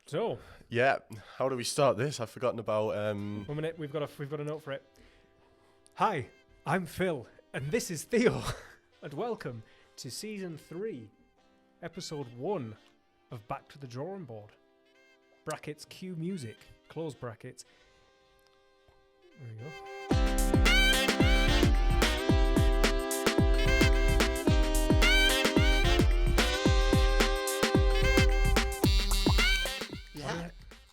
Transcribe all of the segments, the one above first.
So, Yeah, how do we start this? I've forgotten about. 1 minute. We've got a note for it. Hi, I'm Phil, and this is Theo, and welcome to season 3, episode 1 of Back to the Drawing Board. Brackets cue music. Close brackets. There we go.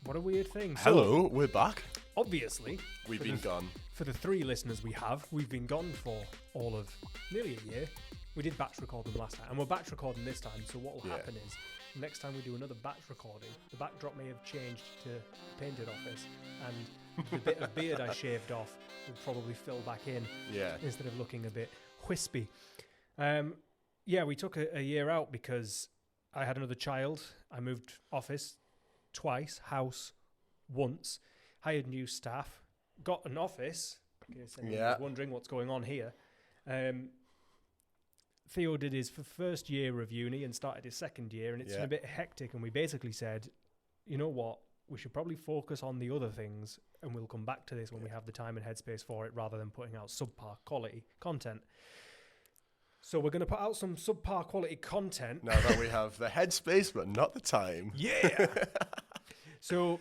What a weird thing. Hello, we're back. Obviously, We've been gone. For the 3 listeners we've been gone for all of nearly a year. We did batch record them last time, and we're batch recording this time, so what will happen is, next time we do another batch recording, the backdrop may have changed to a painted office, and the bit of beard I shaved off will probably fill back in instead of looking a bit wispy. We took a year out because I had another child. I moved office twice, house once, hired new staff, got an office. In case anyone was wondering what's going on here. Theo did his first year of uni and started his second year, and it's been a bit hectic, and we basically said, you know what, we should probably focus on the other things, and we'll come back to this when we have the time and headspace for it, rather than putting out subpar quality content. So we're going to put out some subpar quality content. Now that we have the headspace, but not the time. Yeah! So,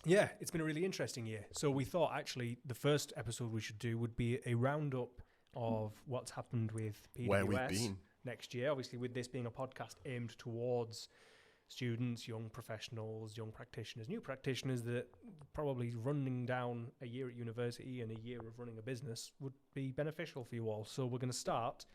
it's been a really interesting year. So we thought, actually, the first episode we should do would be a roundup of what's happened with PWS where we've been next year. Obviously, with this being a podcast aimed towards students, young professionals, young practitioners, new practitioners that probably running down a year at university and a year of running a business would be beneficial for you all. So we're going to start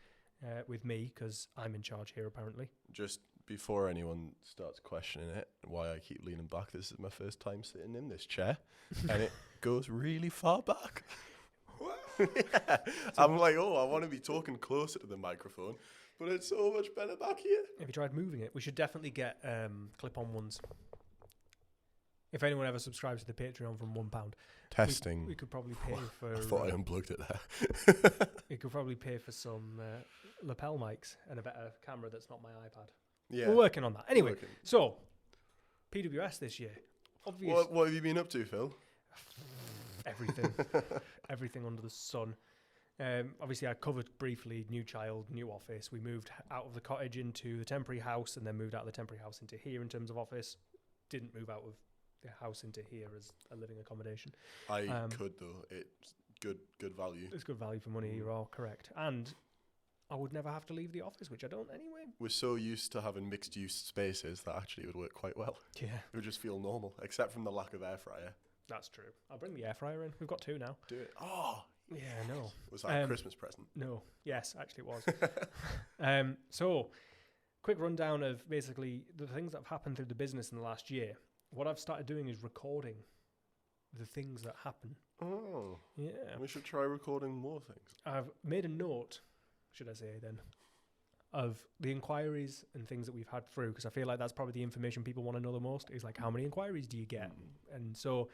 with me, because I'm in charge here, apparently. Just before anyone starts questioning it, why I keep leaning back, this is my first time sitting in this chair, and it goes really far back. I'm like, I want to be talking closer to the microphone, but it's so much better back here. Have you tried moving it? We should definitely get clip-on ones. If anyone ever subscribes to the Patreon from £1, testing, we could probably pay for. I thought I unplugged it there. We could probably pay for some lapel mics and a better camera that's not my iPad. Yeah, we're working on that. Anyway, so PWS this year. Obviously, what have you been up to, Phil? Everything under the sun. Obviously, I covered briefly new child, new office. We moved out of the cottage into the temporary house, and then moved out of the temporary house into here in terms of office. Didn't move out of the house into here as a living accommodation. I could, though. It's good value. It's good value for money. You're all correct. And I would never have to leave the office, which I don't anyway. We're so used to having mixed-use spaces that actually it would work quite well. Yeah. It would just feel normal, except from the lack of air fryer. That's true. I'll bring the air fryer in. We've got 2 now. Do it. Oh! Yeah, I know. Was that a Christmas present? No. Yes, actually it was. So, quick rundown of basically the things that have happened through the business in the last year. What I've started doing is recording the things that happen. Oh. Yeah. We should try recording more things. I've made a note, should I say then, of the inquiries and things that we've had through, because I feel like that's probably the information people want to know the most, is like, how many inquiries do you get? And so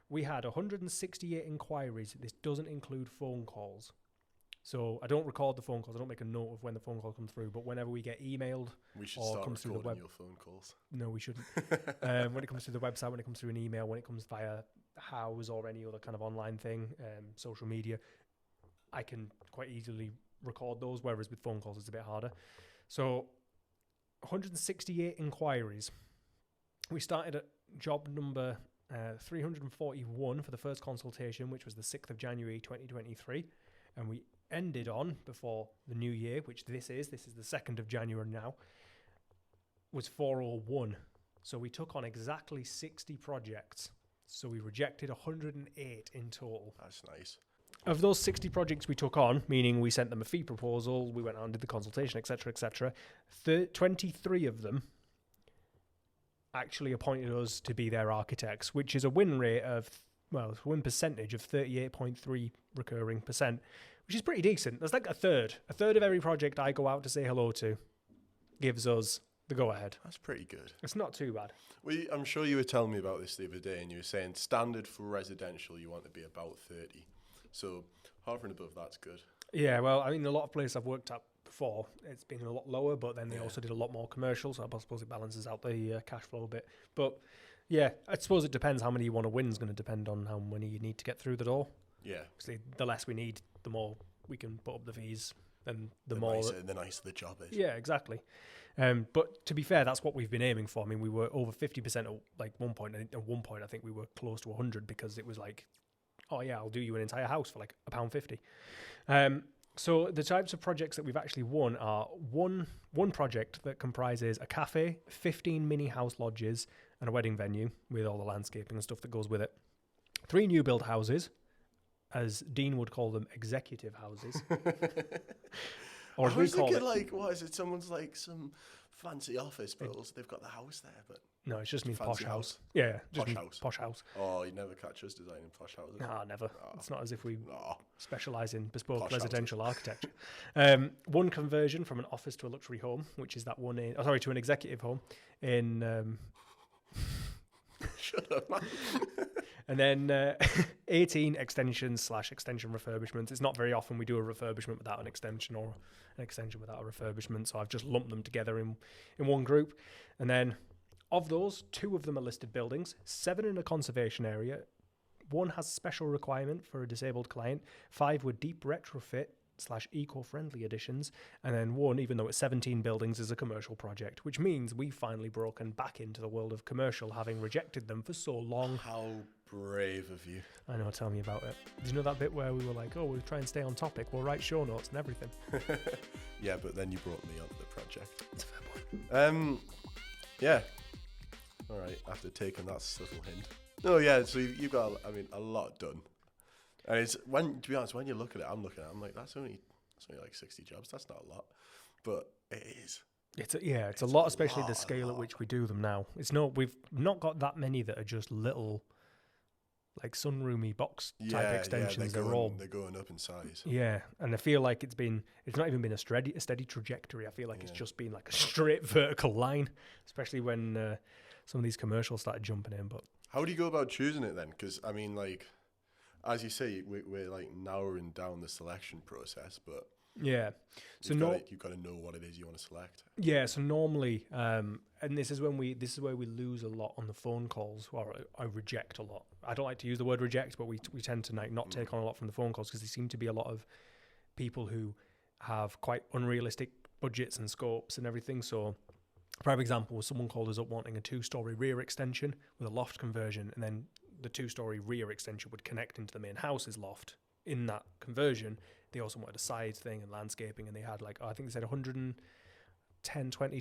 we had 168 inquiries. This doesn't include phone calls. So I don't record the phone calls. I don't make a note of when the phone call comes through. But whenever we get emailed, we should or start comes through the recording your phone calls. No, we shouldn't. When it comes through the website, when it comes through an email, when it comes via House or any other kind of online thing, social media, I can quite easily record those, whereas with phone calls it's a bit harder. So 168 inquiries. We started at job number 341 for the first consultation, which was the 6th of January 2023, and we ended on, before the new year, which this is the 2nd of January now, was 401. So we took on exactly 60 projects. So we rejected 108 in total. That's nice. Of those 60 projects we took on, meaning we sent them a fee proposal, we went out and did the consultation, etc., 23 of them actually appointed us to be their architects, which is a win rate of, win percentage of 38.3 recurring percent, which is pretty decent. That's like a third. A third of every project I go out to say hello to gives us the go-ahead. That's pretty good. It's not too bad. I'm sure you were telling me about this the other day, and you were saying standard for residential, you want to be about 30. So half and above, that's good. Yeah, well, I mean, a lot of places I've worked at before, it's been a lot lower, but then they also did a lot more commercial, so I suppose it balances out the cash flow a bit. But Yeah, I suppose it depends how many you want to win is going to depend on how many you need to get through the door. Yeah. Obviously, the less we need, the more we can put up the fees, and the nicer the job is. Yeah, exactly. But to be fair, that's what we've been aiming for. I mean, we were over 50% at like one point, and at one point I think we were close to 100 because it was like, oh yeah, I'll do you an entire house for like £1.50. So the types of projects that we've actually won are one project that comprises a cafe, 15 mini house lodges, and a wedding venue with all the landscaping and stuff that goes with it. 3 new build houses, as Dean would call them, executive houses. Or as we call it, like, what is it? Someone's like some fancy office builds. They've got the house there, but no, it just means fancy posh house. Yeah, just means house. Posh house. Oh, you never catch us designing posh houses. Nah, never. Oh. It's not as if we Oh. specialise in bespoke Posh residential architecture. One conversion from an office to a luxury home, which is that one in, to an executive home in. Shut up, man. And then 18 extension/extension refurbishments. It's not very often we do a refurbishment without an extension or an extension without a refurbishment, so I've just lumped them together in one group. And then of those, 2 of them are listed buildings, 7 in a conservation area, 1 has special requirement for a disabled client, 5 were deep retrofit/eco-friendly additions, and then 1, even though it's 17 buildings, is a commercial project, which means we've finally broken back into the world of commercial, having rejected them for so long. How brave of you. I know, tell me about it. Did you know that bit where we were like, oh, we'll try and stay on topic, we'll write show notes and everything? Yeah, but then you brought me onto the project. That's a fair point. Yeah. All right, after taking that subtle hint. Oh, yeah, so you've got, a lot done. And it's, to be honest, when you look at it, I'm like, that's only like 60 jobs. That's not a lot. But it is. It's a lot, especially the scale at which we do them now. We've not got that many that are just little, like sunroomy box type extensions. They're going up in size. Yeah, and I feel like it's not even been a steady trajectory. I feel like it's just been like a straight vertical line, especially when some of these commercials started jumping in. But how do you go about choosing it then? Because as you say, we're like narrowing down the selection process, but yeah, so you've got to know what it is you want to select. Yeah, so normally, and this is where we lose a lot on the phone calls, or I reject a lot. I don't like to use the word reject, but we tend to not take on a lot from the phone calls because there seem to be a lot of people who have quite unrealistic budgets and scopes and everything. So, prime example was someone called us up wanting a 2-story rear extension with a loft conversion, and then the 2-story rear extension would connect into the main house's loft. In that conversion, they also wanted a side thing and landscaping, and they had I think they said 110-20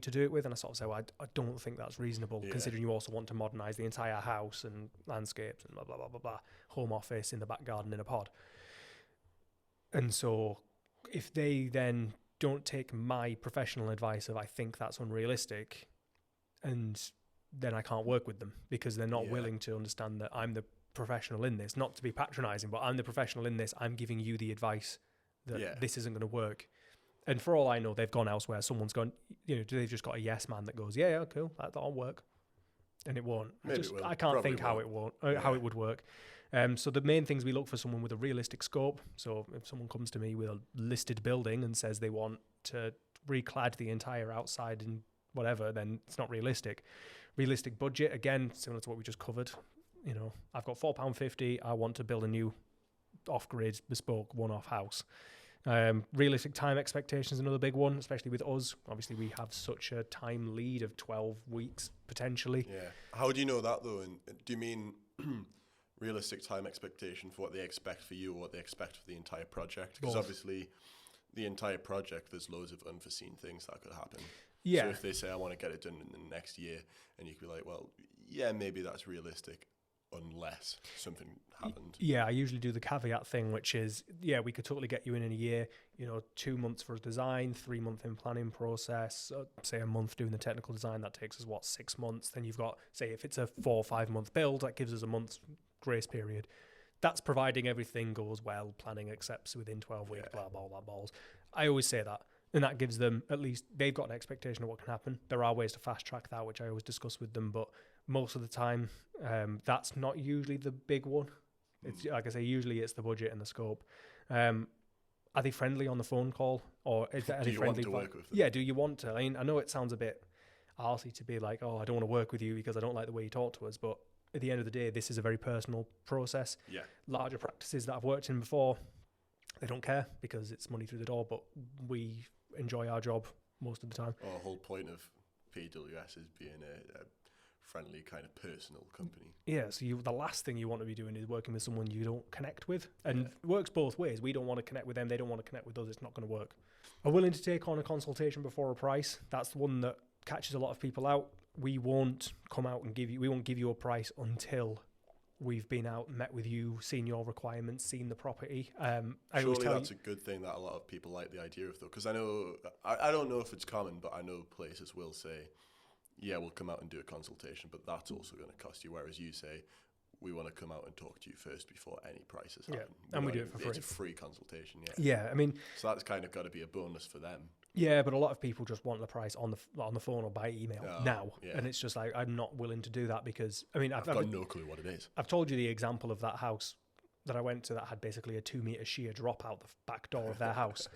to do it with, and I sort of said, well, I don't think that's reasonable, considering you also want to modernise the entire house and landscapes and blah, blah, blah, blah, blah, home office in the back garden in a pod. And so if they then don't take my professional advice of I think that's unrealistic, and then I can't work with them because they're not willing to understand that I'm the professional in this, not to be patronising, but I'm the professional in this. I'm giving you the advice that this isn't going to work. And for all I know, they've gone elsewhere. Someone's gone, they've just got a yes man that goes, yeah, cool, that'll work. And it won't. I can't think how it won't, how it would work. So the main things we look for someone with a realistic scope. So if someone comes to me with a listed building and says they want to reclad the entire outside and whatever, then it's not realistic. Realistic budget, again, similar to what we just covered. I've got £4.50. I want to build a new off-grid, bespoke, one-off house. Realistic time expectations, another big one, especially with us. Obviously, we have such a time lead of 12 weeks, potentially. Yeah. How do you know that, though? And do you mean realistic time expectation for what they expect for you or what they expect for the entire project? Because obviously, the entire project, there's loads of unforeseen things that could happen. Yeah. So if they say, I want to get it done in the next year, and you could be like, well, yeah, maybe that's realistic, unless something happened. Yeah, I usually do the caveat thing, which is, we could totally get you in a year, 2 months for a design, 3 month in planning process, say a month doing the technical design, that takes us 6 months. Then you've got, say if it's a 4 or 5 month build, that gives us a month's grace period. That's providing everything goes well, planning accepts within 12 weeks, blah, blah, blah, balls. I always say that. And that gives them, at least, they've got an expectation of what can happen. There are ways to fast track that, which I always discuss with them, but most of the time, that's not usually the big one. It's like I say, usually it's the budget and the scope. Are they friendly on the phone call, or are they friendly? Want to work with them? Yeah, do you want to? I mean, I know it sounds a bit. arsey to be like, oh, I don't want to work with you because I don't like the way you talk to us. But at the end of the day, this is a very personal process. Yeah. Larger practices that I've worked in before, they don't care because it's money through the door, but we enjoy our job most of the time. The whole point of PWS is being a friendly, kind of personal company. Yeah, so the last thing you want to be doing is working with someone you don't connect with. And it works both ways. We don't want to connect with them. They don't want to connect with us. It's not going to work. Are willing to take on a consultation before a price. That's the one that catches a lot of people out. We won't come out and we won't give you a price until we've been out, met with you, seen your requirements, seen the property. Surely that's a good thing that a lot of people like the idea of, though, because I know, I don't know if it's common, but I know places will say, yeah, we'll come out and do a consultation, but that's also going to cost you, whereas you say, we want to come out and talk to you first before any prices happen. And we do it for free. It's a free consultation, Yeah, I mean... So that's kind of got to be a bonus for them. Yeah, but a lot of people just want the price on the phone or by email now. Yeah. And it's just like, I'm not willing to do that because, I mean... I've got no clue what it is. I've told you the example of that house that I went to that had basically a 2 metre sheer drop out the back door of their house.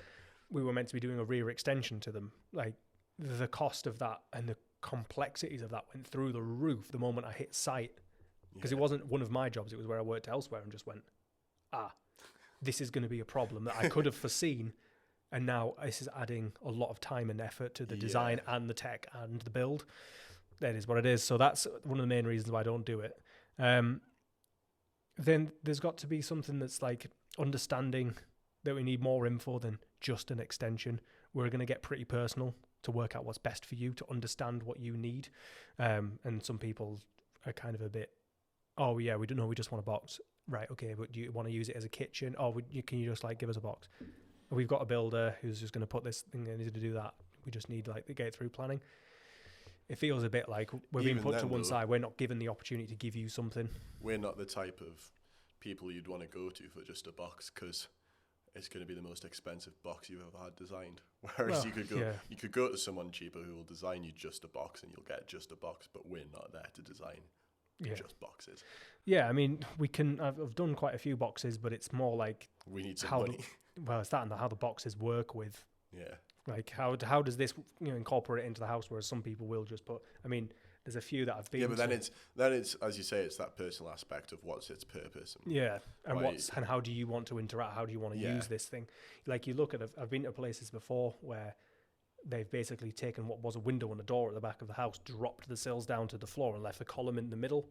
We were meant to be doing a rear extension to them. Like, the cost of that and the complexities of that went through the roof the moment I hit site. Because it wasn't one of my jobs, it was where I worked elsewhere, and just went, this is going to be a problem that I could have foreseen, and now this is adding a lot of time and effort to the design and the tech and the build. That is what it is. So that's one of the main reasons why I don't do it. Then there's got to be something that's like understanding that we need more info than just an extension. We're going to get pretty personal to work out what's best for you, to understand what you need. And some people are kind of a bit, oh yeah, we don't know, we just want a box. Right, okay, but do you want to use it as a kitchen? Oh, can you just like give us a box? We've got a builder who's just going to put this thing in to do that. We just need like the get through planning. It feels a bit like we're being put to one side. We're not given the opportunity to give you something. We're not the type of people you'd want to go to for just a box, because it's going to be the most expensive box you've ever had designed. Whereas you could go to someone cheaper who will design you just a box, and you'll get just a box. But we're not there to design just boxes. Yeah, I mean, I've done quite a few boxes, but it's more like we need some money. It's that and how the boxes work with. Yeah. Like how does this incorporate into the house? Whereas some people will just put. I mean, there's a few that I've been. Yeah, but then it's as you say, it's that personal aspect of what's its purpose. And how do you want to interact? How do you want to use this thing? Like you look at, I've been to places before where they've basically taken what was a window and a door at the back of the house, dropped the sills down to the floor, and left a column in the middle.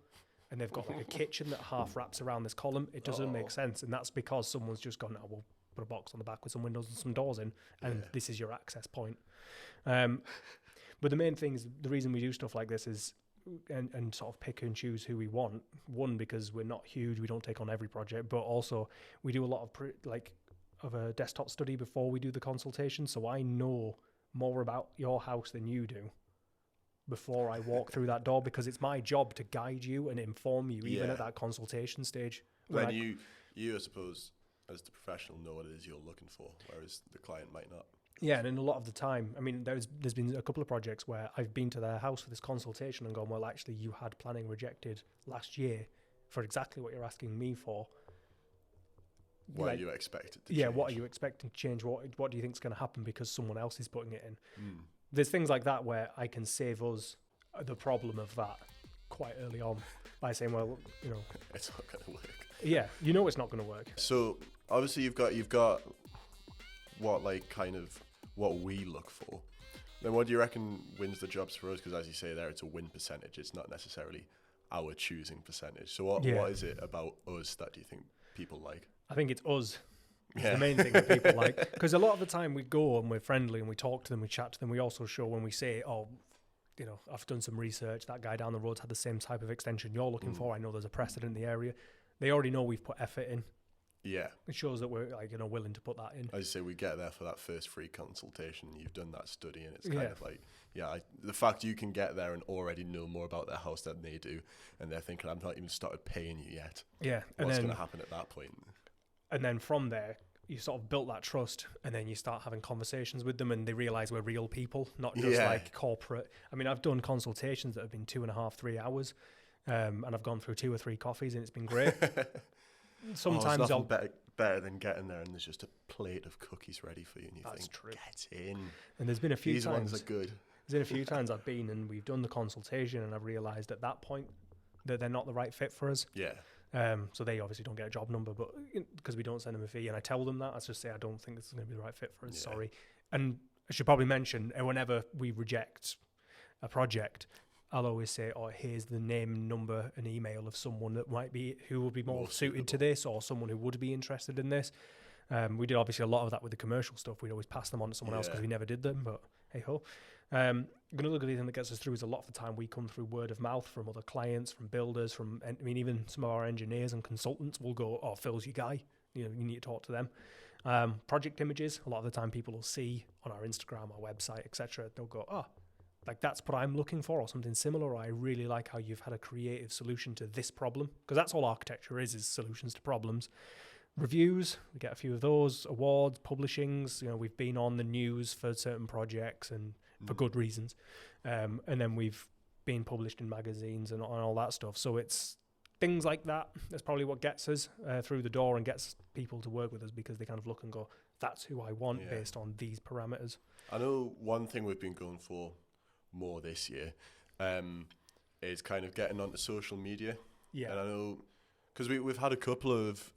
And they've got like a kitchen that half wraps around this column. It doesn't make sense, and that's because someone's just gone, we'll put a box on the back with some windows and some doors in, and this is your access point. But the main thing is, the reason we do stuff like this is, and sort of pick and choose who we want. One, because we're not huge, we don't take on every project, but also we do a lot of a desktop study before we do the consultation, so I know more about your house than you do before I walk through that door, because it's my job to guide you and inform you even at that consultation stage. When you, I suppose, as the professional, know what it is you're looking for, whereas the client might not. Yeah, and in a lot of the time, I mean, there's been a couple of projects where I've been to their house for this consultation and gone, well, actually, you had planning rejected last year for exactly what you're asking me for. What are you expected to change? What are you expecting to change? What do you think is going to happen because someone else is putting it in? There's things like that where I can save us the problem of that quite early on by saying, well, it's not going to work. Yeah, it's not going to work. So obviously you've got what we look for. Then what do you reckon wins the jobs for us? Because as you say there, it's a win percentage. It's not necessarily our choosing percentage. So what is it about us that do you think people like? I think it's us. It's the main thing that people like. Because a lot of the time we go and we're friendly and we talk to them, we chat to them. We also show when we say, I've done some research. That guy down the road's had the same type of extension you're looking for. I know there's a precedent in the area. They already know we've put effort in. Yeah. It shows that we're willing to put that in. As you say, we get there for that first free consultation. You've done that study, and it's kind of like, the fact you can get there and already know more about their house than they do, and they're thinking, I've not even started paying you yet. Yeah. What's going to happen at that point? And then from there, you sort of built that trust, and then you start having conversations with them, and they realize we're real people, not just like corporate. I mean, I've done consultations that have been 2.5, 3 hours, and I've gone through 2 or 3 coffees, and it's been great. Sometimes I'll better than getting there and there's just a plate of cookies ready for you, and you think, true. Get in. And there's been a few These times. ones are good. There's been a few times I've been and we've done the consultation and I've realised at that point that they're not the right fit for us. Yeah. So they obviously don't get a job number, but because we don't send them a fee, and I tell them that, I just say I don't think this is going to be the right fit for us. Sorry. And I should probably mention, whenever we reject a project, I'll always say, "Oh, here's the name, number, and email of someone that who would be more suited to this, or someone who would be interested in this." We did obviously a lot of that with the commercial stuff. We'd always pass them on to someone else because we never did them. But hey ho. Another good thing that gets us through is a lot of the time we come through word of mouth from other clients, from builders, even some of our engineers and consultants will go, "Oh, Phil's your guy. You need to talk to them." Project images, a lot of the time people will see on our Instagram, our website, etc. They'll go, "Oh, like that's what I'm looking for," or something similar. Or I really like how you've had a creative solution to this problem, because that's all architecture is solutions to problems. Reviews, we get a few of those. Awards, publishings, we've been on the news for certain projects and for good reasons. And then we've been published in magazines and all that stuff. So it's things like that. That's probably what gets us through the door and gets people to work with us, because they kind of look and go, that's who I want based on these parameters. I know one thing we've been going for more this year is kind of getting onto social media. Yeah. And I know, because we've had a couple of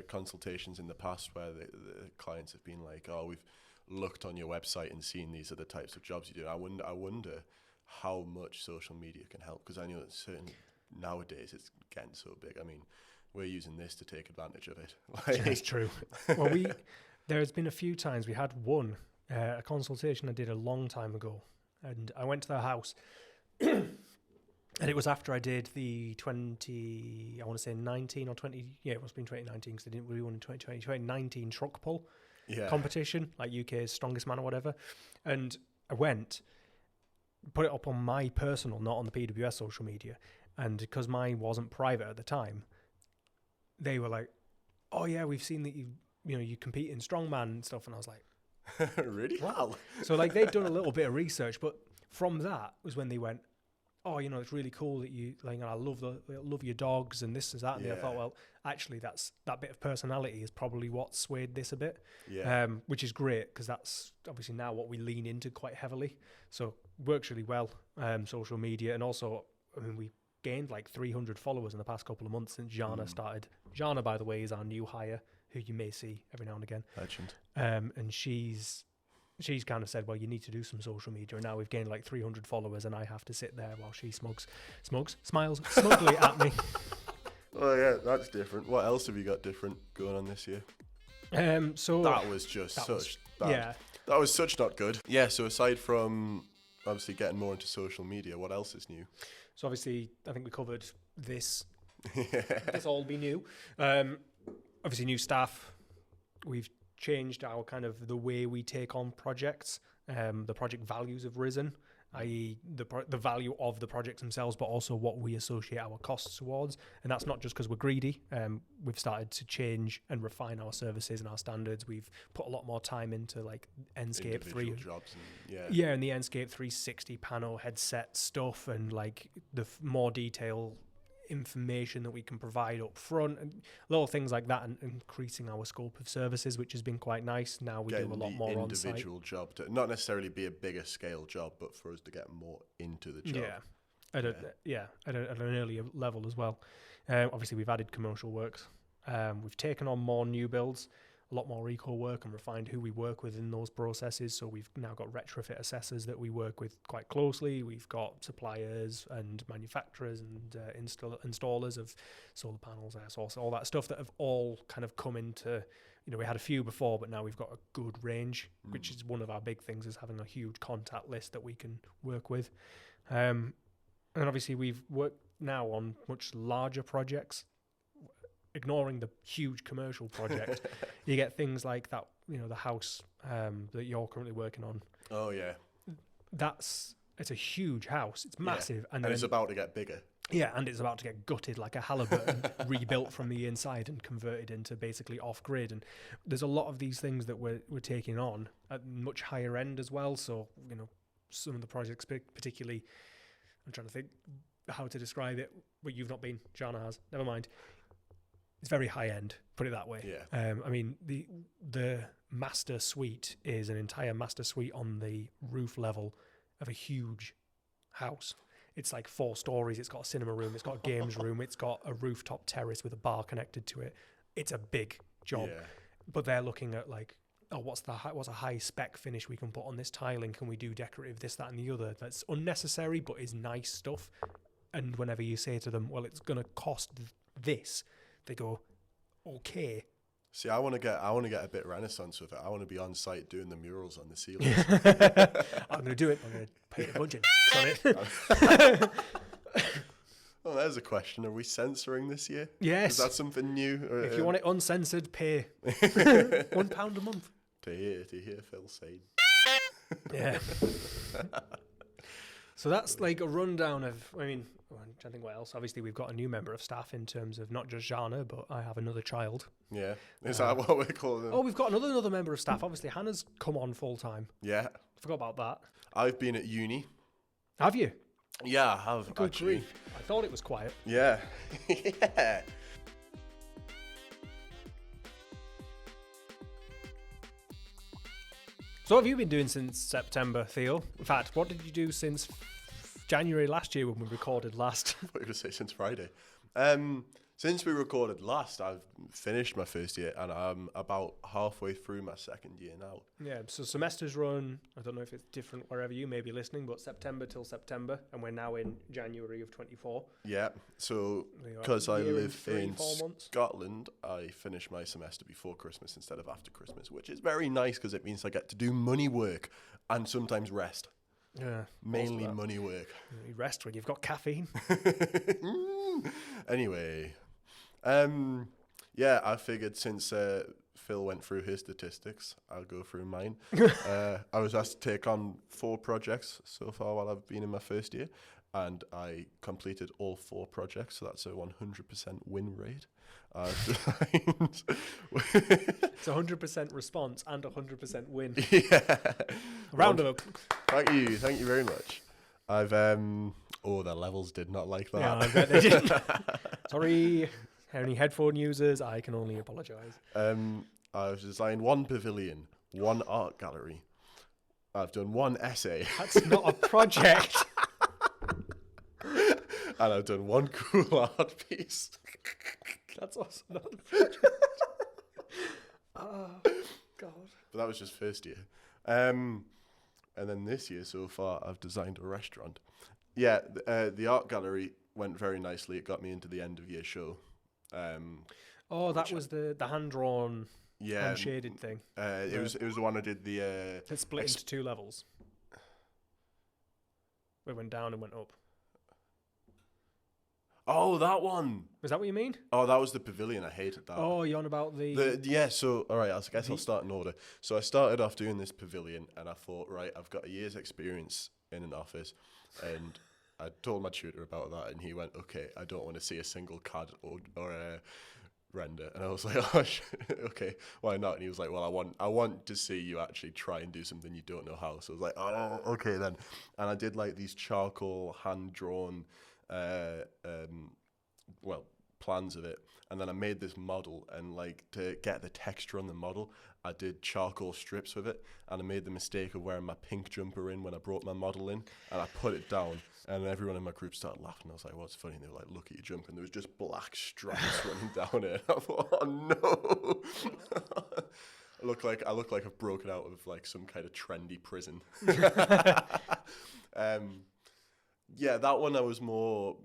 consultations in the past where the clients have been like, "Oh, we've looked on your website and seen these are the types of jobs you do." I wonder how much social media can help, because I know that certainly nowadays it's getting so big. I mean, we're using this to take advantage of it. That's true. Well, there's been a few times we had a consultation I did a long time ago, and I went to their house. And it was after I did the 19 or 20, it must have been 2019 because they didn't really want in 2019 truck pull competition, like UK's strongest man or whatever. And I put it up on my personal, not on the PWS social media. And because mine wasn't private at the time, they were like, "Oh yeah, we've seen that you compete in strongman and stuff." And I was like, "Really? Wow." So like they'd done a little bit of research, but from that was when they went, "Oh, it's really cool that you and I love your dogs and this and that." And I thought, well, actually, that bit of personality is probably what swayed this a bit, which is great, because that's obviously now what we lean into quite heavily. So works really well, social media, and also, we gained like 300 followers in the past couple of months since Jana started. Jana, by the way, is our new hire, who you may see every now and again. Legend. And she's kind of said, "Well, you need to do some social media." And now we've gained like 300 followers, and I have to sit there while she smiles smugly at me. Oh yeah, that's different. What else have you got different going on this year? So that was just such bad. That was such not good. Yeah. So aside from obviously getting more into social media, what else is new? So obviously, I think we covered this. This all be new. Obviously, new staff. We've changed our kind of the way we take on projects. The project values have risen, i.e. the value of the projects themselves, but also what we associate our costs towards. And that's not just because we're greedy. We've started to change and refine our services and our standards. We've put a lot more time into like Enscape 3 jobs and and the Enscape 360 panel headset stuff, and like the more detail information that we can provide up front, and little things like that, and increasing our scope of services, which has been quite nice. Now we do a lot more on site. Individual job to not necessarily be a bigger scale job, but for us to get more into the job. At an earlier level as well. Obviously, we've added commercial works. We've taken on more new builds, a lot more eco work, and refined who we work with in those processes. So we've now got retrofit assessors that we work with quite closely. We've got suppliers and manufacturers and installers of solar panels, air source, all that stuff that have all kind of come into, we had a few before, but now we've got a good range, which is one of our big things, is having a huge contact list that we can work with. And obviously we've worked now on much larger projects. Ignoring the huge commercial project, you get things like that, the house that you're currently working on. Oh yeah, it's a huge house. It's massive, and it's about to get bigger. Yeah, and it's about to get gutted like a halibut and rebuilt from the inside and converted into basically off grid. And there's a lot of these things that we're taking on at much higher end as well. So some of the projects, particularly, I'm trying to think how to describe it, but you've not been. Jana has. Never mind. It's very high end, put it that way. Yeah. The master suite is an entire master suite on the roof level, of a huge house. It's like 4 stories. It's got a cinema room. It's got a games room. It's got a rooftop terrace with a bar connected to it. It's a big job. Yeah. But they're looking at like, oh, what's a high spec finish we can put on this tiling? Can we do decorative this, that, and the other? That's unnecessary, but is nice stuff. And whenever you say to them, well, it's going to cost this, they go, okay. See, I want to get a bit Renaissance with it. I want to be on site doing the murals on the ceilings. I'm going to do it. I'm going to paint a bunch of on it. Well, there's a question. Are we censoring this year? Yes. Is that something new? If you want it uncensored, pay £1 a month. To hear Phil say. Yeah. So that's like a rundown of, I mean, I'm trying to think what else. Obviously, we've got a new member of staff in terms of not just Jana, but I have another child. Yeah. Is that what we're calling them? Oh, we've got another member of staff. Obviously, Hannah's come on full time. Yeah. Forgot about that. I've been at uni. Have you? Yeah, I have, Good actually. grief. I thought it was quiet. Yeah. Yeah. So what have you been doing since September, Theo? In fact, what did you do since January last year when we recorded last? I thought you were going to say since Friday. Since we recorded last, I've finished my first year and I'm about halfway through my second year now. Yeah, so semesters run, I don't know if it's different wherever you may be listening, but September till September, and we're now in January of 24. Yeah, so because I live in Scotland, I finish my semester before Christmas instead of after Christmas, which is very nice because it means I get to do money work and sometimes rest. Yeah. Mainly money work. You rest when you've got caffeine. Anyway, yeah, I figured since Phil went through his statistics, I'll go through mine. I was asked to take on 4 projects so far while I've been in my first year, and I completed all 4 projects, so that's a 100% win rate. It's 100% response and 100% win. Yeah. Round of applause. Thank you very much. I've the levels did not like that. Yeah, I bet they didn't. Sorry, any headphone users, I can only apologise. I've designed 1 pavilion, 1 art gallery. I've done 1 essay. That's not a project. And I've done 1 cool art piece. That's also not a project. Oh, God. But that was just first year. And then this year so far, I've designed a restaurant. Yeah, the art gallery went very nicely. It got me into the end of year show. That was the hand-drawn, hand-shaded thing. It was the one I did the... It split into 2 levels. It went down and went up. Oh, that one. Is that what you mean? Oh, that was the pavilion. I hated that. Oh, you're on about the... Yeah, so, all right, I guess I'll start in order. So I started off doing this pavilion, and I thought, right, I've got a year's experience in an office, and I told my tutor about that, and he went, okay, I don't want to see a single CAD or a render. And I was like, oh, okay, why not? And he was like, well, I want to see you actually try and do something you don't know how. So I was like, oh, okay then. And I did like these charcoal hand-drawn plans of it, and then I made this model, and like to get the texture on the model I did charcoal strips with it, and I made the mistake of wearing my pink jumper in when I brought my model in, and I put it down, and everyone in my group started laughing. I was like, what's funny? And they were like, look at your jumper, and there was just black stripes running down it. I thought, oh no. I look like I've broken out of like some kind of trendy prison. Yeah, that one I was more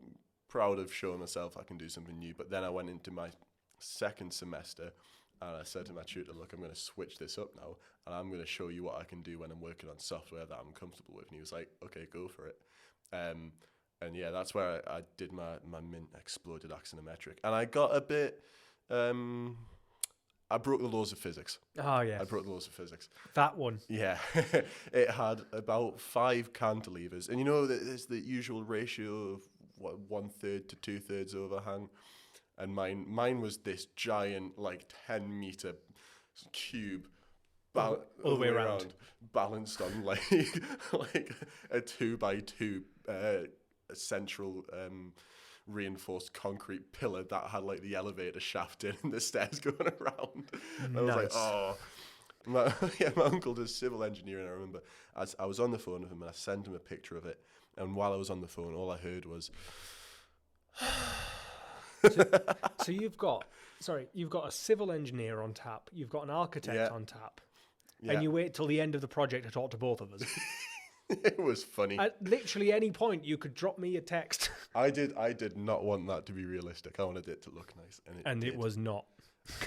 proud of showing myself I can do something new. But then I went into my second semester and I said to my tutor, look, I'm going to switch this up now and I'm going to show you what I can do when I'm working on software that I'm comfortable with. And he was like, okay, go for it. And yeah, that's where I did my mint exploded axonometric. And I got a bit... I broke the laws of physics. Oh, yeah. I broke the laws of physics. That one. Yeah. It had about 5 cantilevers. And you know, there's the usual ratio of 1/3 to 2/3 overhang. And mine was this giant, like 10-meter cube. All the way around. Balanced on like a 2x2 central... reinforced concrete pillar that had like the elevator shaft in and the stairs going around. And I was like, oh. My uncle does civil engineering. I remember I was on the phone with him and I sent him a picture of it. And while I was on the phone, all I heard was... So you've got a civil engineer on tap, you've got an architect on tap, and you wait till the end of the project to talk to both of us. It was funny. At literally any point, you could drop me a text. I did not want that to be realistic. I wanted it to look nice, and it was not.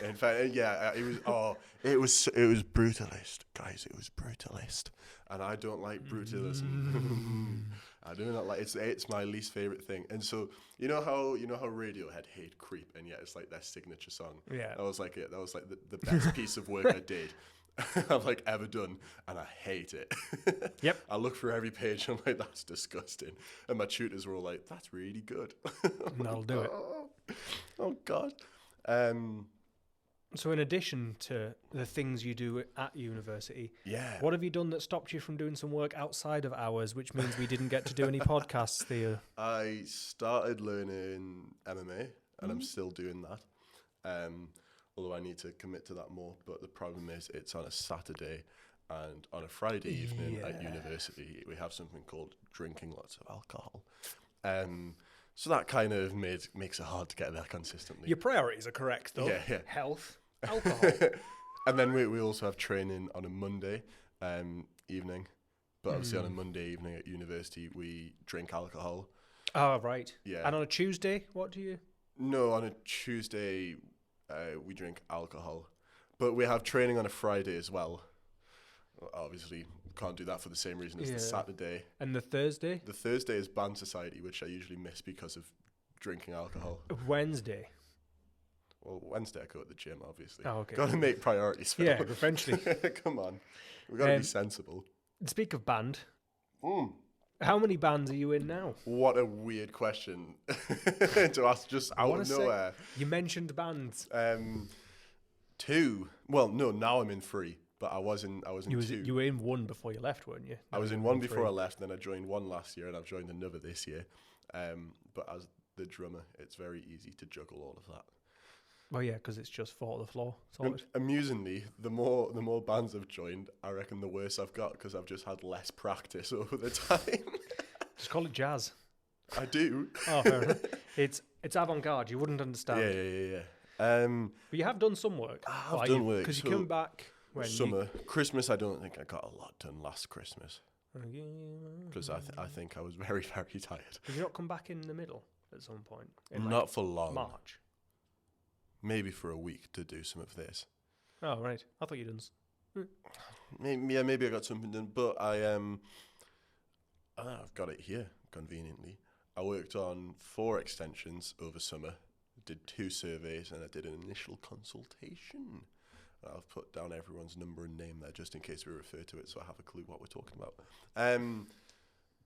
In fact, yeah, it was. Oh, it was brutalist, guys. It was brutalist, and I don't like brutalism. I do not like it's my least favorite thing. And so you know how Radiohead hate Creep, and yet it's like their signature song. Yeah, that was like it. That was like the best piece of work I did. I've like ever done, and I hate it. Yep. I look through every page and I'm like, that's disgusting. And my tutors were all like, that's really good. That'll do it. Oh God. So in addition to the things you do at university, what have you done that stopped you from doing some work outside of hours, which means we didn't get to do any podcasts, Theo? I started learning MMA, and I'm still doing that. Although I need to commit to that more. But the problem is it's on a Saturday, and on a Friday evening at university, we have something called drinking lots of alcohol. So that kind of makes it hard to get there consistently. Your priorities are correct, though. Yeah. Health, alcohol. And then we also have training on a Monday evening. But obviously on a Monday evening at university, we drink alcohol. Oh, right. Yeah. And on a Tuesday, what do you... No, on a Tuesday, we drink alcohol. But we have training on a Friday as well. Obviously, can't do that for the same reason as the Saturday. And the Thursday? The Thursday is band society, which I usually miss because of drinking alcohol. Wednesday? Well, Wednesday I go to the gym, obviously. Oh, okay. Got to make priorities. Phil. Yeah, eventually. Come on. We've got to be sensible. Speak of band, how many bands are you in now? What a weird question to ask just out of nowhere. You mentioned bands. 2. Well, no, now I'm in 3. But I was in 2. You were in 1 before you left, weren't you? I was in 1 before I left, then I joined 1 last year, and I've joined another this year. But as the drummer, it's very easy to juggle all of that. Well, yeah, because it's just 4 to the floor. Sorted. Amusingly, the more bands I've joined, I reckon the worse I've got because I've just had less practice over the time. Just call it jazz. I do. Oh, fair enough. It's avant-garde. You wouldn't understand. Yeah. But you have done some work. I've done work. Because you come back when summer. Christmas, I don't think I got a lot done last Christmas. Because I think I was very, very tired. Did you not come back in the middle at some point? Not for long. March? Maybe for a week to do some of this. Oh, right. I thought you'd done... Maybe I got something done. But I've got it here, conveniently. I worked on 4 extensions over summer, did 2 surveys, and I did an initial consultation. I've put down everyone's number and name there just in case we refer to it so I have a clue what we're talking about.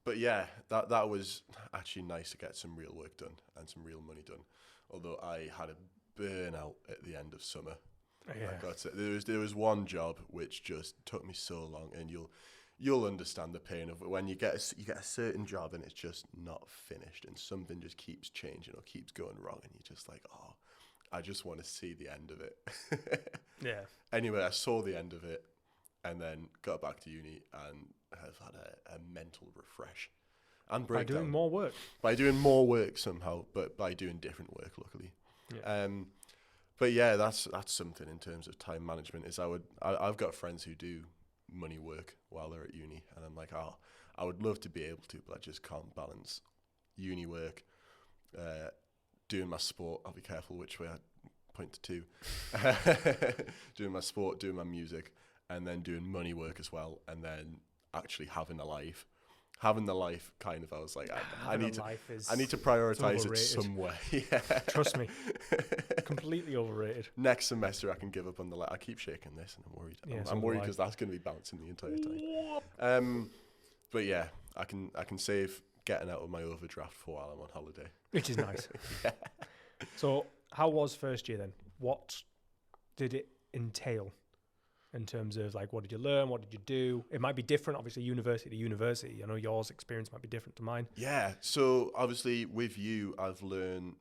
But yeah, that was actually nice to get some real work done and some real money done. Although I had a burnout at the end of summer. Yeah. I got it. There was one job which just took me so long, and you'll understand the pain of it when you get a certain job and it's just not finished and something just keeps changing or keeps going wrong, and you're just like, oh, I just want to see the end of it. Yeah. Anyway, I saw the end of it and then got back to uni and have had a mental refresh and breakdown. By doing more work. By doing more work somehow, but by doing different work, luckily. Yeah. But yeah, that's something in terms of time management. Is I've got friends who do money work while they're at uni, and I'm like, oh, I would love to be able to, but I just can't balance uni work, doing my sport. I'll be careful which way I point to. Doing my sport, doing my music, and then doing money work as well, and then actually having a life. Having the life, kind of, I was like, I need to prioritize it some way. Yeah. Trust me, completely overrated. Next semester, I can give up on the life. I keep shaking this, and I'm worried. Yeah, I'm worried because that's going to be bouncing the entire time. But yeah, I can save getting out of my overdraft for while I'm on holiday, which is nice. Yeah. So, how was first year then? What did it entail? In terms of like, what did you learn? What did you do? It might be different, obviously, university to university. I know yours experience might be different to mine. Yeah. So obviously, with you, I've learned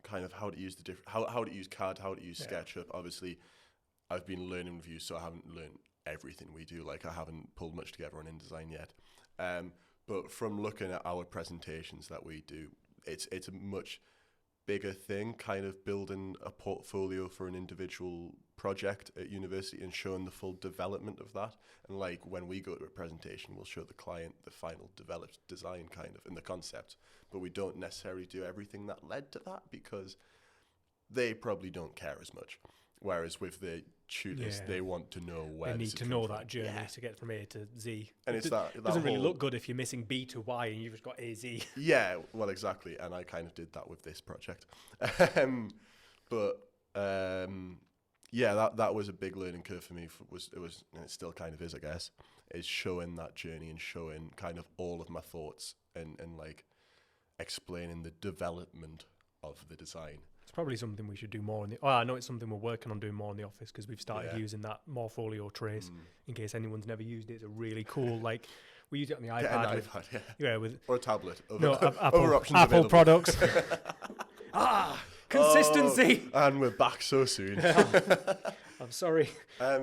kind of how to use how to use CAD, how to use SketchUp. Obviously, I've been learning with you, so I haven't learned everything we do. Like, I haven't pulled much together on InDesign yet. But from looking at our presentations that we do, it's a much bigger thing, kind of building a portfolio for an individual project at university and showing the full development of that. And like when we go to a presentation, we'll show the client the final developed design kind of and the concept, but we don't necessarily do everything that led to that because they probably don't care as much. Whereas with the tutors, they want to know where they need to know that journey to get from A to Z. And it's that doesn't really look good if you're missing B to Y and you've just got A, Z. Yeah, well, exactly. And I kind of did that with this project. Yeah, that was a big learning curve for me. It was, and it still kind of is, I guess, is showing that journey and showing kind of all of my thoughts and like explaining the development of the design. It's probably something we should do more in the... Oh, I know it's something we're working on doing more in the office because we've started using that Morpholio trace in case anyone's never used it. It's a really cool, like, we use it on the iPad. Or a tablet. Apple products. Consistency. And we're back so soon. I'm sorry. I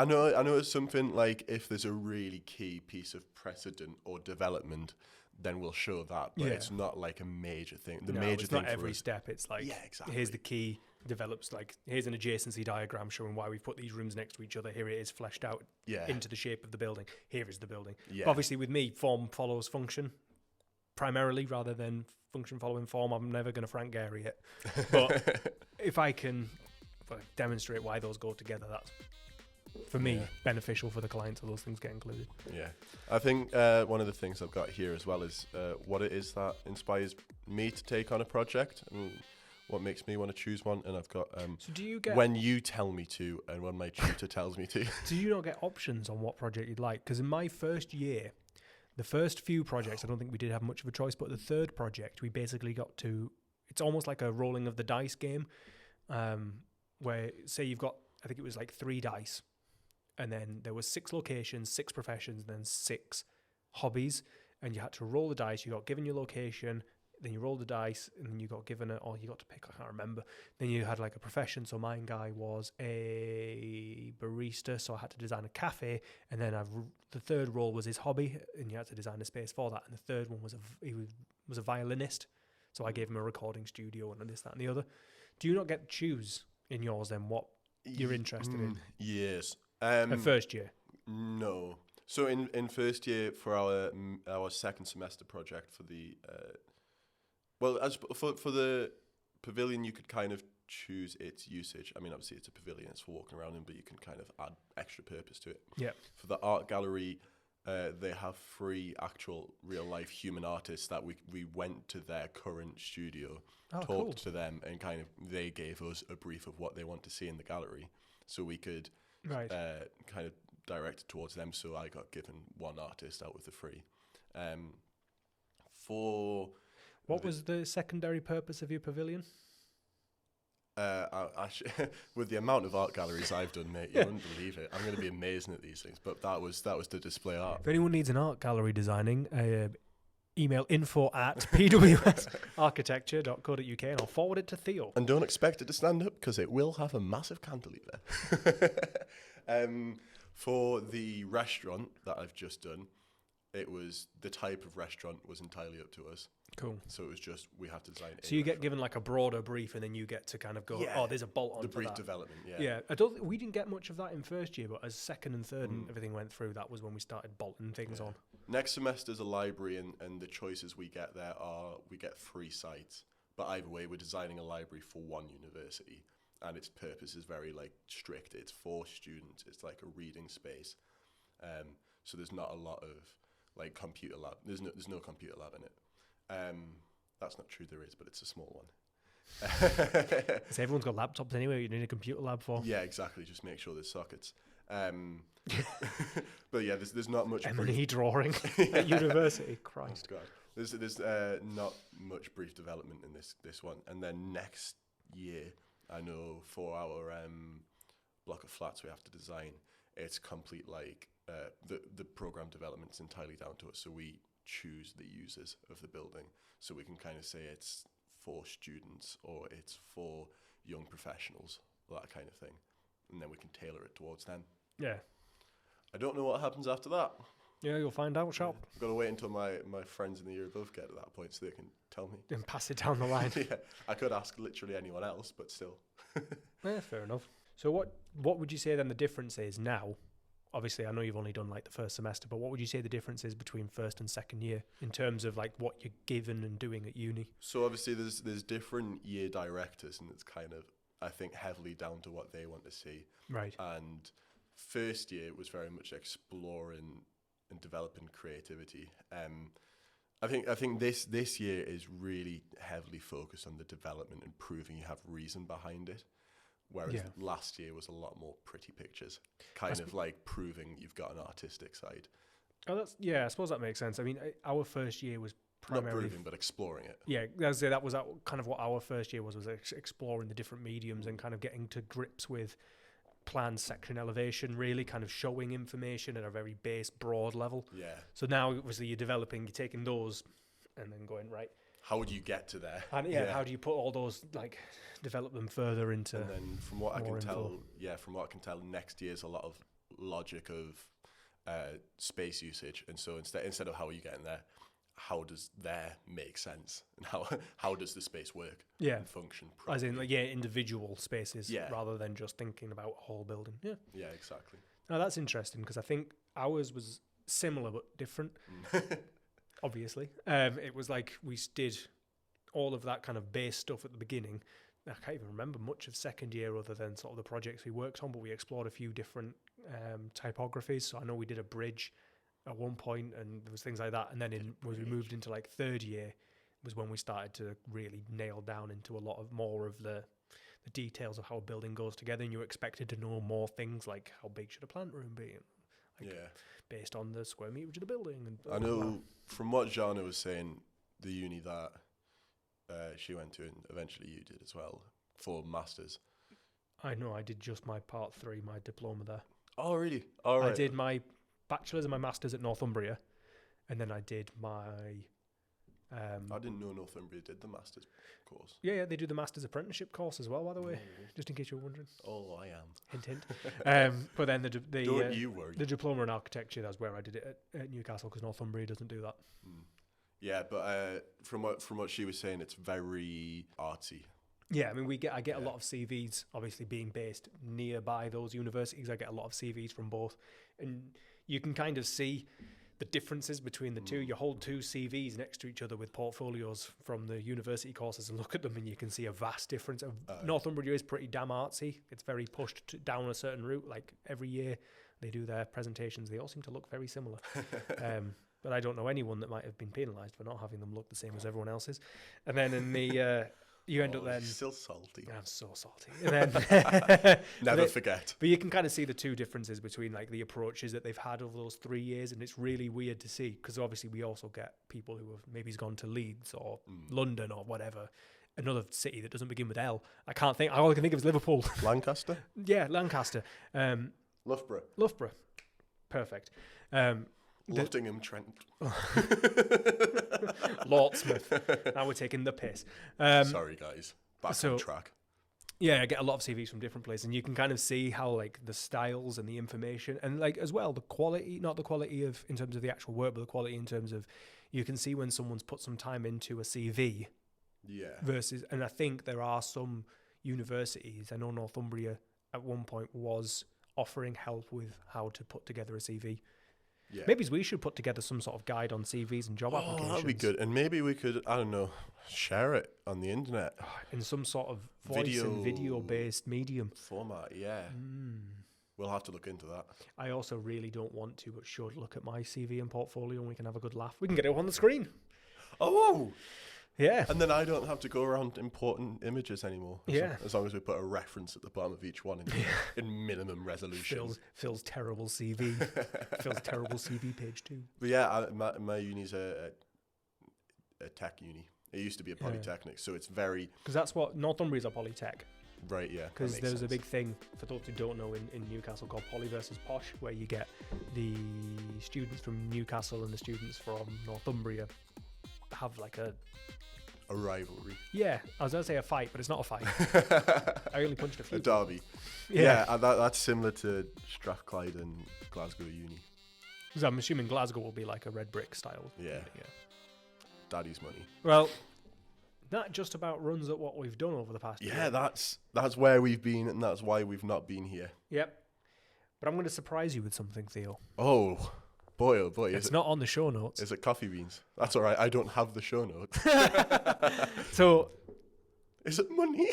know it's something like if there's a really key piece of precedent or development, then we'll show that, but it's not like a major thing. It's not every step. It's like, here's the key, develops like, here's an adjacency diagram showing why we've put these rooms next to each other. Here it is fleshed out into the shape of the building. Here is the building. Yeah. Obviously with me, form follows function primarily rather than function following form. I'm never going to Frank Gehry it. But if I can demonstrate why those go together, that's, for me, beneficial for the client, so those things get included. Yeah. I think one of the things I've got here as well is what it is that inspires me to take on a project and what makes me want to choose one. And I've got so do you get, when you tell me to and when my tutor tells me to. Do you not get options on what project you'd like? Because in my first year, the first few projects, I don't think we did have much of a choice, but the third project, we basically got to, it's almost like a rolling of the dice game, where, say you've got, I think it was like 3 dice, and then there was 6 locations, 6 professions, and then 6 hobbies, and you had to roll the dice. You got given your location, then you rolled the dice, and then you got given it, or you got to pick, I can't remember. Then you had like a profession, so my guy was a barista, so I had to design a cafe, and then the third role was his hobby, and you had to design a space for that, and the third one was he was a violinist, so I gave him a recording studio and this, that, and the other. Do you not get to choose in yours then what you're interested in? Yes. At first year? No. So in first year for our second semester project for the for the pavilion, you could kind of choose its usage. I mean, obviously it's a pavilion, it's for walking around in, but you can kind of add extra purpose to it. Yeah. For the art gallery, they have 3 actual real life human artists that we went to their current studio, talked to them, and kind of they gave us a brief of what they want to see in the gallery, so we could kind of direct it towards them. So I got given 1 artist out of the 3. What was the secondary purpose of your pavilion? With the amount of art galleries I've done, mate, you wouldn't believe it. I'm going to be amazing at these things, but that was to display art. If anyone needs an art gallery designing, email info@pwsarchitecture.co.uk and I'll forward it to Theo. And don't expect it to stand up because it will have a massive cantilever. For the restaurant that I've just done, it was the type of restaurant was entirely up to us. Cool. So it was just we had to design it. So you get given like a broader brief, and then you get to kind of go, there's a bolt on the brief that. Development. Yeah. We didn't get much of that in first year, but as second and third and everything went through, that was when we started bolting things on. Next semester's a library, and the choices we get there are we get 3 sites, but either way, we're designing a library for 1 university, and its purpose is very like strict. It's for students. It's like a reading space. So there's not a lot of like computer lab. There's no computer lab in it. That's not true, there is, but it's a small one. So everyone's got laptops anyway, you need a computer lab for. Yeah, exactly, just make sure there's sockets. But yeah, there's not much M&E drawing at university. Christ. Oh God. There's not much brief development in this one. And then next year, I know for our block of flats we have to design, it's complete like the program development's entirely down to us. So we choose the users of the building, so we can kind of say it's for students or it's for young professionals, that kind of thing, and then we can tailor it towards them. Yeah. I don't know what happens after that. Yeah, you'll find out, sharp. I've got to wait until my friends in the year above get to that point so they can tell me. And pass it down the line. Yeah, I could ask literally anyone else, but still. Yeah, fair enough. So what would you say then the difference is now? Obviously, I know you've only done like the first semester, but what would you say the difference is between first and second year in terms of like what you're given and doing at uni? So obviously there's different year directors, and it's kind of, I think, heavily down to what they want to see. Right. And first year was very much exploring and developing creativity. I think this year is really heavily focused on the development and proving you have reason behind it. Whereas last year was a lot more pretty pictures, kind of like proving you've got an artistic side. Oh, I suppose that makes sense. I mean, our first year was primarily not proving, but exploring it. Yeah, that was kind of what our first year was exploring the different mediums and kind of getting to grips with plan, section, elevation, really kind of showing information at a very base, broad level. Yeah. So now, obviously, you're taking those and then going, right, how would you get to there? And how do you put all those, like, develop them further into? And then from what I can tell, next year's a lot of logic of space usage. And so instead of how are you getting there, how does there make sense? And how does the space work? Yeah. And function properly? As in, like, individual spaces rather than just thinking about a whole building. Yeah. Yeah, exactly. Now, that's interesting because I think ours was similar but different. Obviously, it was like we did all of that kind of base stuff at the beginning. I can't even remember much of second year other than sort of the projects we worked on, but we explored a few different typographies. So I know we did a bridge at one point, and there was things like that. And then when we moved into like third year, was when we started to really nail down into a lot of more of the details of how a building goes together. And you're expected to know more things like how big should a plant room be, based on the square meterage of the building. And I know from what Jana was saying, the uni that she went to, and eventually you did as well, for masters. I know, I did just my part 3, my diploma there. Oh, really? All right. I did my bachelor's and my master's at Northumbria, and then I did my... I didn't know Northumbria did the master's course. Yeah, they do the master's apprenticeship course as well, by the way, just in case you're wondering. Oh, I am. Hint, hint. But then Don't you worry. The diploma in architecture, that's where I did it at Newcastle, because Northumbria doesn't do that. Yeah, but from what she was saying, it's very artsy. Yeah, I mean, I get a lot of CVs, obviously being based nearby those universities. I get a lot of CVs from both, and you can kind of see the differences between the two. You hold 2 CVs next to each other with portfolios from the university courses and look at them, and you can see a vast difference. Northumbria is pretty damn artsy. It's very pushed down a certain route. Like every year they do their presentations, they all seem to look very similar. But I don't know anyone that might have been penalised for not having them look the same as everyone else's. And then in the you end up then still salty. I'm so salty. And then never forget. But you can kind of see the 2 differences between like the approaches that they've had over those 3 years, and it's really weird to see because obviously we also get people who have maybe gone to Leeds or London or whatever, another city that doesn't begin with L. All I can think of is Liverpool. Lancaster. Yeah, Lancaster. Loughborough. Perfect. Nottingham Trent. Lordsmith. Now we're taking the piss. Sorry, guys. Back on track. Yeah, I get a lot of CVs from different places, and you can kind of see how like the styles and the information, and like as well the quality, not the quality of in terms of the actual work, but the quality in terms of you can see when someone's put some time into a CV. Yeah. Versus, and I think there are some universities. I know Northumbria at one point was offering help with how to put together a CV. Yeah. Maybe we should put together some sort of guide on CVs and job applications. That'd be good. And maybe we could, I don't know, share it on the internet. In some sort of voice and video-based medium. Format, yeah. We'll have to look into that. I also really don't want to, but should look at my CV and portfolio and we can have a good laugh. We can get it on the screen. Oh! Yeah. And then I don't have to go around importing images anymore. As long as we put a reference at the bottom of each one in minimum resolution. Phil's terrible CV. Phil's terrible CV page 2. But yeah, my uni's a tech uni. It used to be a polytechnic, so it's very... Because that's what Northumbria's a polytech. Right, yeah. Because there's a big thing, for those who don't know, in Newcastle called Poly versus Posh, where you get the students from Newcastle and the students from Northumbria have like a A rivalry. Yeah, I was going to say a fight, but it's not a fight. I only punched a few. A derby. Yeah. Yeah, and that's similar to Strathclyde and Glasgow Uni. Because I'm assuming Glasgow will be like a red brick style. Yeah. Daddy's money. Well, that just about runs up what we've done over the past year. Yeah, that's where we've been, and that's why we've not been here. Yep. But I'm going to surprise you with something, Theo. Oh boy. It's not on the show notes. Is it coffee beans? That's all right. I don't have the show notes. So... Is it money?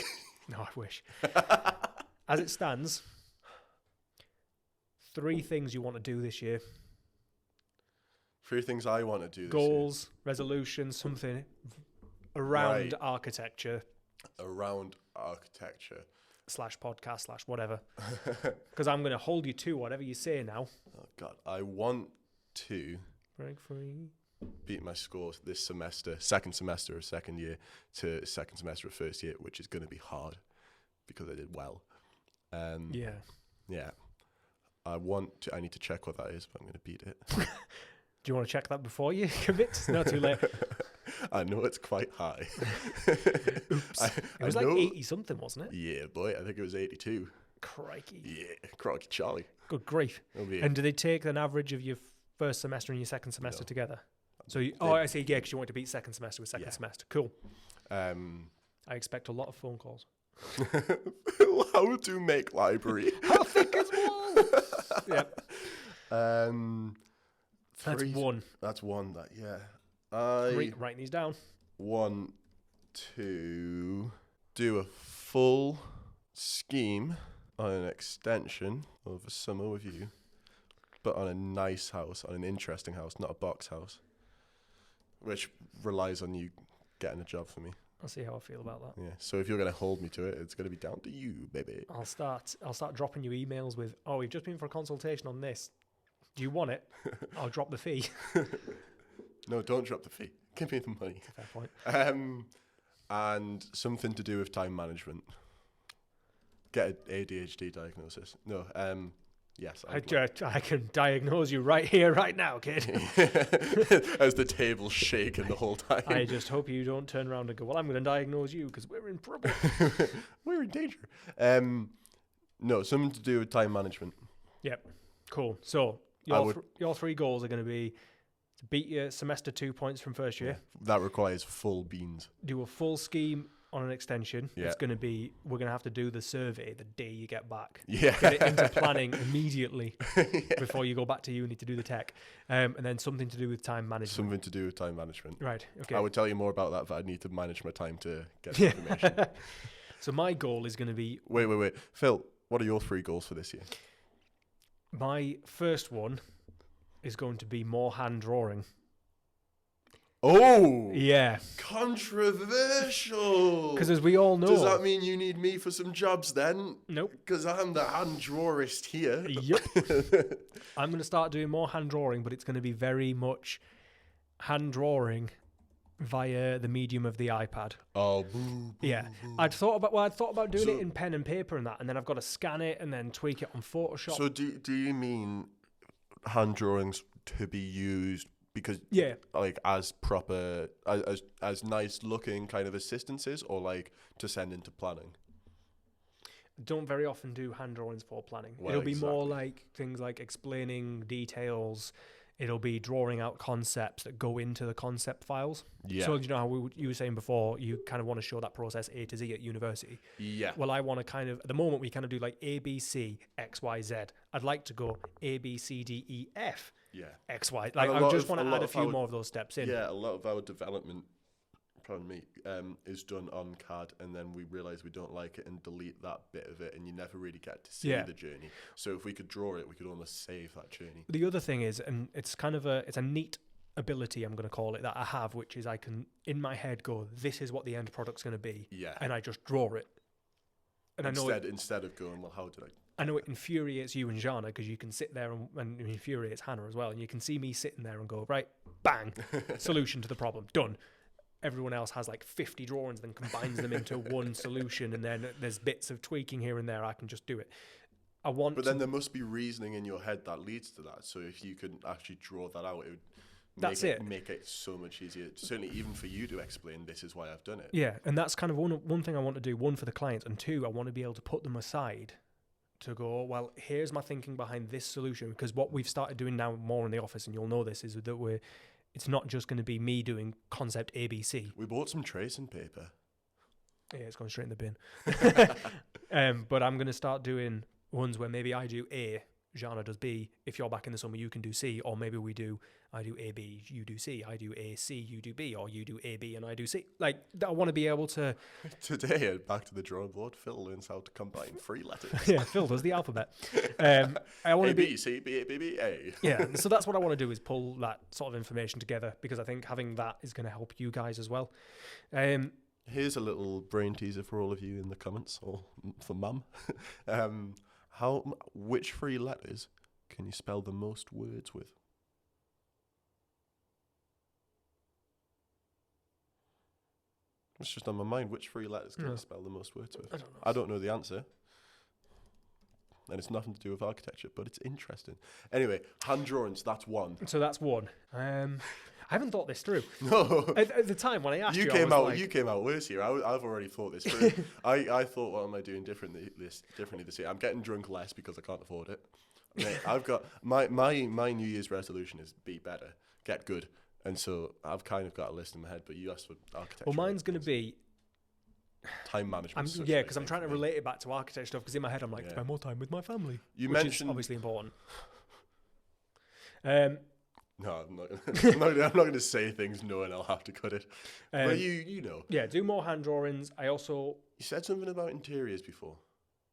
No, I wish. As it stands, 3 things you want to do this year. 3 things I want to do this Goals, resolutions, something around architecture. Around architecture. /podcast/ whatever. Because I'm going to hold you to whatever you say now. Oh, God. I want to... Break free. Beat my scores this semester, second semester of second year to second semester of first year, which is going to be hard because I did well. Yeah. I need to check what that is, but I'm going to beat it. Do you want to check that before you commit? It's not too late. I know it's quite high. Oops. It was like 80 something, wasn't it? Yeah, boy. I think it was 82. Crikey. Yeah, crikey Charlie. Good grief. And do they take an average of your first semester and your second semester together? So, I see, yeah, because you want to beat second semester with second semester. Cool. I expect a lot of phone calls. How to make library. How thick is wall? Yep. That's one. That's one, yeah. Writing these down. Want to do a full scheme on an extension over summer with you, but on a nice house, on an interesting house, not a box house, which relies on you getting a job for me. I'll see how I feel about that. Yeah. So if you're going to hold me to it, it's going to be down to you, baby. I'll start dropping you emails with, we've just been for a consultation on this. Do you want it? I'll drop the fee. No, don't drop the fee. Give me the money. Fair point. And something to do with time management. Get an ADHD diagnosis. No, yes. I can diagnose you right here, right now, kid. As the table's shaking the whole time. I just hope you don't turn around and go, well, I'm going to diagnose you because we're in trouble. We're in danger. No, something to do with time management. Yep. Cool. So your 3 goals are going to be to beat your semester 2 points from first year. That requires full beans. Do a full scheme on an extension. Yeah. We're going to have to do the survey the day you get back. Yeah. Get it into planning immediately before you go back to uni to do the tech. And then something to do with time management. Something to do with time management. Right. Okay. I would tell you more about that, but I need to manage my time to get the information. So my goal is going to be... Wait. Phil, what are your 3 goals for this year? My first one is going to be more hand drawing. Oh! Yeah. Controversial! Because as we all know... Does that mean you need me for some jobs then? Nope. Because I'm the hand drawerist here. Yep. I'm going to start doing more hand drawing, but it's going to be very much hand drawing via the medium of the iPad. Oh, boo, yeah. Boo. I'd thought about doing it in pen and paper and that, and then I've got to scan it and then tweak it on Photoshop. So do you mean hand drawings to be used because like as proper as nice looking kind of assistances, or like to send into planning? Don't very often do hand drawings for planning. Well, it'll be more like things like explaining details. It'll be drawing out concepts that go into the concept files. Yeah. So you know how you were saying before, you kind of want to show that process A to Z at university. Yeah. Well, I want to kind of, at the moment, we kind of do like A, B, C, X, Y, Z. I'd like to go A, B, C, D, E, F. Yeah. X, Y. Like I just want to add a few more of those steps in. Yeah, a lot of our development, is done on CAD, and then we realize we don't like it and delete that bit of it, and you never really get to see the journey. So if we could draw it, we could almost save that journey. The other thing is, and it's kind of it's a neat ability, I'm going to call it, that I have, which is I can in my head go, this is what the end product's going to be, and I just draw it. And instead of going, well, how did I know it infuriates you and Jana because you can sit there and it infuriates Hannah as well, and you can see me sitting there and go, right, bang, solution to the problem, done. Everyone else has like 50 drawings, then combines them into one solution, and then there's bits of tweaking here and there. I can just do it. But then there must be reasoning in your head that leads to that. So if you could actually draw that out, That's it. Make it so much easier. Certainly, even for you to explain, this is why I've done it. Yeah, and that's kind of one thing I want to do. One, for the clients, and two, I want to be able to put them aside to go, well, here's my thinking behind this solution. Because what we've started doing now more in the office, and you'll know this, is that it's not just going to be me doing concept ABC. We bought some tracing paper. Yeah, it's going straight in the bin. But I'm going to start doing ones where maybe I do A, Jana does B. If you're back in the summer, you can do C. Or maybe I do A, B, you do C. I do A, C, you do B. Or you do A, B, and I do C. Like, I want to be able to... Today, back to the drawing board, Phil learns how to combine 3 letters. Yeah, Phil does the alphabet. I want A, B, C, B, A, B, B, A. Yeah, so that's what I want to do, is pull that sort of information together, because I think having that is going to help you guys as well. Here's a little brain teaser for all of you in the comments, or for Mum. Which 3 letters can you spell the most words with? It's just on my mind. Which 3 letters can you spell the most words with? I don't know the answer. And it's nothing to do with architecture, but it's interesting. Anyway, hand drawings, that's 1. So that's 1. I haven't thought this through. No. At the time when I asked you, you came out worse here. I've already thought this through. I thought, what am I doing differently this year? I'm getting drunk less because I can't afford it. Mate, I've got my New Year's resolution is be better, get good, and so I've kind of got a list in my head. But you asked for architecture. Well, mine's going to be time management. Because I'm trying to relate it back to architecture stuff. Because in my head, I'm like, spend more time with my family. You which mentioned is obviously important. No, I'm not going to say things knowing I'll have to cut it. But you know. Yeah, do more hand drawings. You said something about interiors before.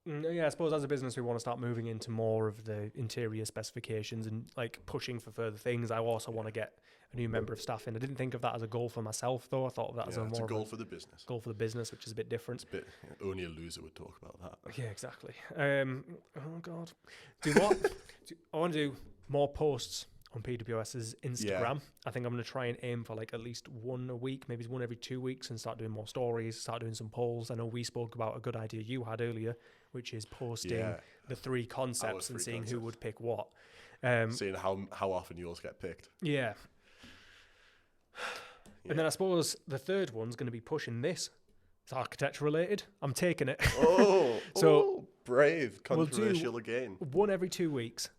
Yeah, I suppose as a business we want to start moving into more of the interior specifications and like pushing for further things. I also want to get a new member of staff in. I didn't think of that as a goal for myself, though. I thought of that as a goal for the business. Goal for the business, which is a bit different. Only a loser would talk about that. Yeah, exactly. Oh God, do what? I want to do more posts on PWS's Instagram. Yeah. I think I'm going to try and aim for like at least 1 a week, maybe 1 every 2 weeks, and start doing more stories, start doing some polls. I know we spoke about a good idea you had earlier, which is posting the 3 concepts and seeing who would pick what. Seeing how often yours get picked. Yeah. And then I suppose the third one's going to be pushing this. It's architecture related. I'm taking it. So brave, controversial again. 1 every 2 weeks.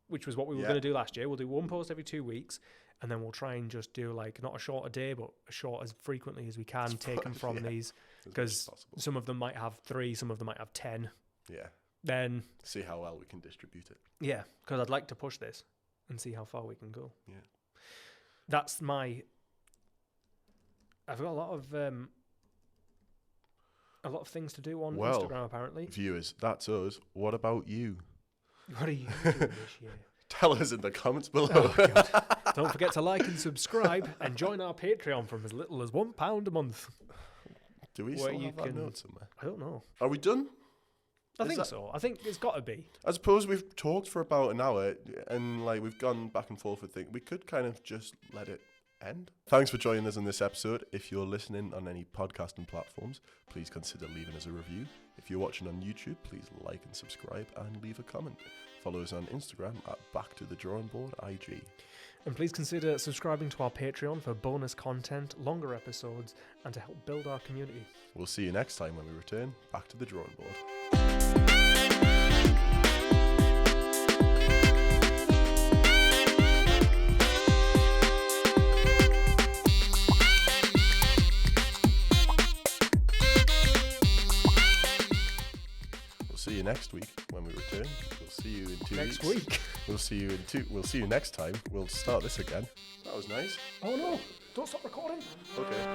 Which was what we were going to do last year. We'll do 1 post every 2 weeks, and then we'll try and just do like not a short a day, but a short as frequently as we can, taken from these, because some of them might have 3, some of them might have 10. Yeah. Then see how well we can distribute it. Yeah, because I'd like to push this and see how far we can go. Yeah. That's I've got a lot of things to do on Instagram apparently. Viewers, that's us. What about you? What are you doing this year? Tell us in the comments below. Oh, don't forget to like and subscribe and join our Patreon from as little as £1 a month. Do we still have that note somewhere? I don't know. Are we done? I think so. I think it's got to be. I suppose we've talked for about an hour and like we've gone back and forth with things. We could kind of just let it end. Thanks for joining us in this episode. If you're listening on any podcasting platforms, please consider leaving us a review. If you're watching on YouTube, please like and subscribe and leave a comment. Follow us on Instagram at BackToTheDrawingBoardIG. And please consider subscribing to our Patreon for bonus content, longer episodes, and to help build our community. We'll see you next time when we return back to the drawing board. See you next week when we return. We'll see you in 2 weeks. Next week. We'll see you next time. We'll start this again. That was nice. Oh no! Don't stop recording. Okay.